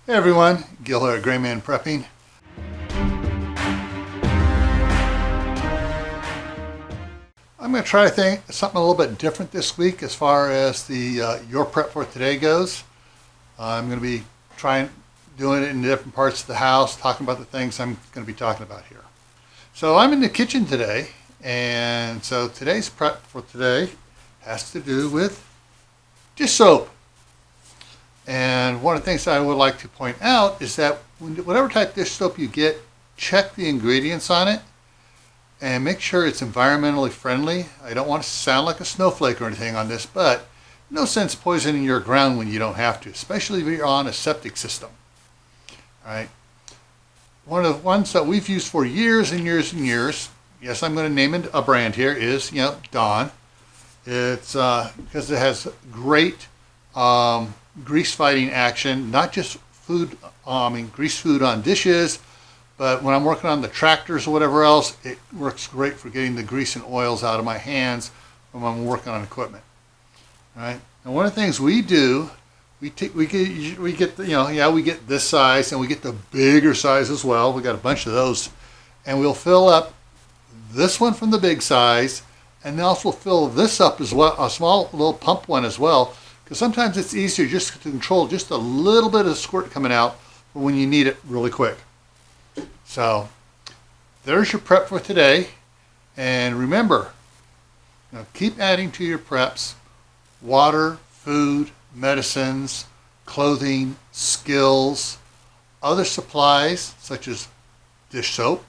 Hey everyone, Gil here at Grayman Prepping. I'm going to try something a little bit different this week as far as the Your Prep for Today goes. I'm going to be doing it in different parts of the house, talking about the things I'm going to be talking about here. So I'm in the kitchen today, and so today's prep for today has to do with dish soap. And one of the things I would like to point out is that whatever type of dish soap you get, check the ingredients on it and make sure it's environmentally friendly. I don't want to sound like a snowflake or anything on this, but no sense poisoning your ground when you don't have to, especially if you're on a septic system. All right. One of the ones that we've used for years and years and years, yes, I'm going to name it a brand here, is Dawn. It's because it has great grease fighting action, not just food, grease food on dishes, but when I'm working on the tractors or whatever else, it works great for getting the grease and oils out of my hands when I'm working on equipment. All right. And one of the things we do, we get we get this size and we get the bigger size as well. We got a bunch of those, and we'll fill up this one from the big size, and also fill this up as well, a small little pump one as well. Because sometimes it's easier just to control just a little bit of squirt coming out for when you need it really quick. So there's your prep for today. And remember, keep adding to your preps water, food, medicines, clothing, skills, other supplies such as dish soap.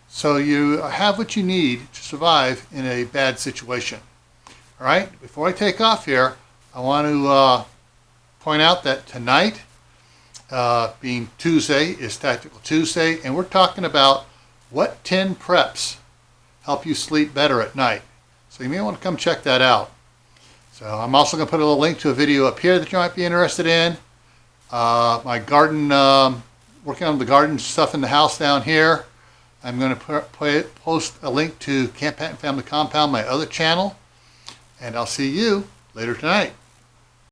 So you have what you need to survive in a bad situation. All right, before I take off here, I want to point out that tonight, being Tuesday, is Tactical Tuesday, and we're talking about what 10 preps help you sleep better at night. So you may want to come check that out. So I'm also going to put a little link to a video up here that you might be interested in. My garden, working on the garden stuff in the house down here. I'm going to post a link to Camp Pat and Family Compound, my other channel, and I'll see you later tonight.